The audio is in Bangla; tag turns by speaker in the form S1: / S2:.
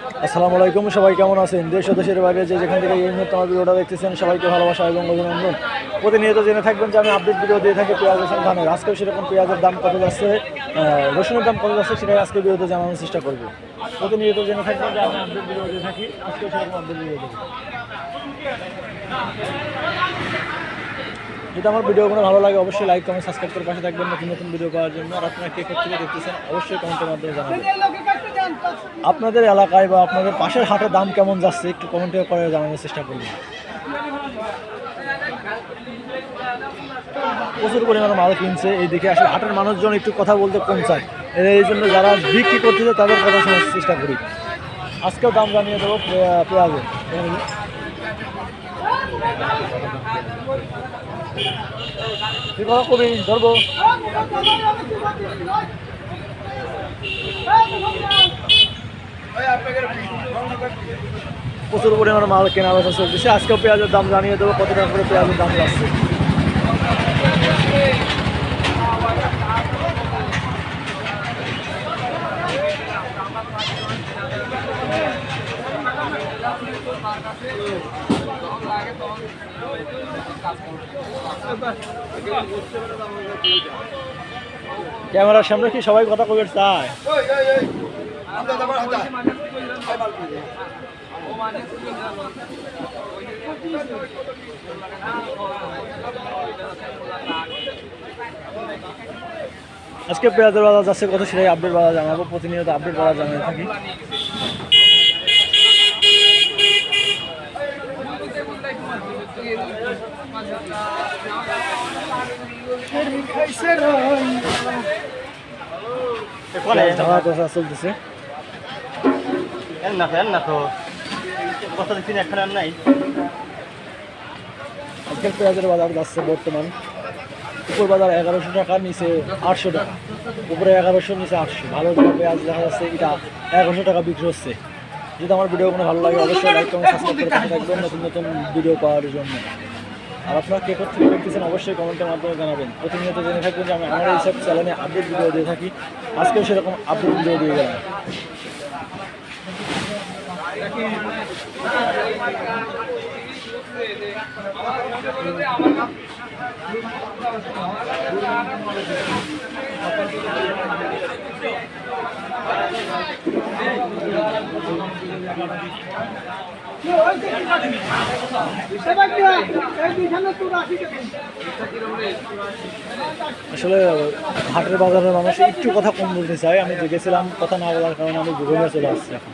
S1: আসসালামু আলাইকুম, সবাই কেমন আছেন? দেশ ও দেশের বাইরে যে যেখান থেকে এই মুহূর্তে আমার ভিডিওটা দেখতেছেন সবাইকে ভালোবাসা এবং অভিনন্দন। প্রতিনিয়ত জেনে থাকবেন যে আমি আপডেট ভিডিও দিয়ে থাকি পেঁয়াজ রসুন ধানের। আজকেও সেরকম পেঁয়াজের দাম কত যাচ্ছে, রসুনের দাম কত যাচ্ছে সেটাই আজকে ভিডিওতে জানানোর চেষ্টা করবো। প্রতিনিয়ত জেনে থাকবেন যে আমি আপডেট ভিডিও দিয়ে থাকি, আজকেও সেরকম আপডেট ভিডিও দেবো। যদি আমার ভিডিওগুলো ভালো লাগে অবশ্যই লাইক কমেন্ট সাবস্ক্রাইব করে পাশে থাকবেন নতুন নতুন ভিডিও পাওয়ার জন্য। আর আপনারা কে থেকে দেখতেছেন অবশ্যই কমেন্টের মাধ্যমে জানাবেন। আপনাদের এলাকায় বা আপনাদের পাশের হাটের দাম কেমন যাচ্ছে একটু কমেন্টে করে জানানোর চেষ্টা করবেন। প্রচুর পরিমাণে মাল কিনছে এইদিকে, আসলে হাটের মানুষজন একটু কথা বলতে কম চায়, এই জন্য যারা বিক্রি করতেছে তাদের কথা শোনার চেষ্টা করি। আজকেও দাম জানিয়ে দেবো পেঁয়াজের। তুই কথা কবি ধরবো। প্রচুর পরিমাণে মাল কেনা বেচা চলতেছে। আজকেও পেঁয়াজের দাম জানিয়ে দেবো কত টাকা করে পেঁয়াজের দাম যাচ্ছে। ক্যামেরার সামনে কি সবাই কথা কবে চায়? আজকে পেঁয়াজের বাজার যাচ্ছে কত সেটাই আপডেট বাজার জানাবো। প্রতিনিয়ত আপডেট বাজার জানিয়ে থাকি। চলতেছে আজকের পেঁয়াজের বাজার যাচ্ছে বর্তমান উপর বাজার 1100 টাকা, নিচে 800 টাকা। উপরে 1100, নিচে 800। ভালো পেঁয়াজ দেখা যাচ্ছে এটা 1100 টাকা বিক্রি হচ্ছে। যদি আমার ভিডিও কোনো ভালো লাগে অবশ্যই লাইক কমেন্ট সাবস্ক্রাইব করে পাশে থাকবেন নতুন নতুন ভিডিও পাওয়ার জন্য। আর আপনারা কে থেকে দেখতেছেন অবশ্যই কমেন্টের মাধ্যমে জানাবেন। প্রতিনিয়ত জেনে থাকবেন যে আমি আমার এইসব চ্যানেলে আপডেট ভিডিও দিয়ে থাকি। আজকেও সেরকম আপডেট ভিডিও দিয়ে গেলাম। আসলে হাটের বাজারের মানুষ একটু কথা কম বলতে চায়। আমি দেখেছিলাম কথা না বলার কারণে আমি ঘুরে চলে আসছি এখন।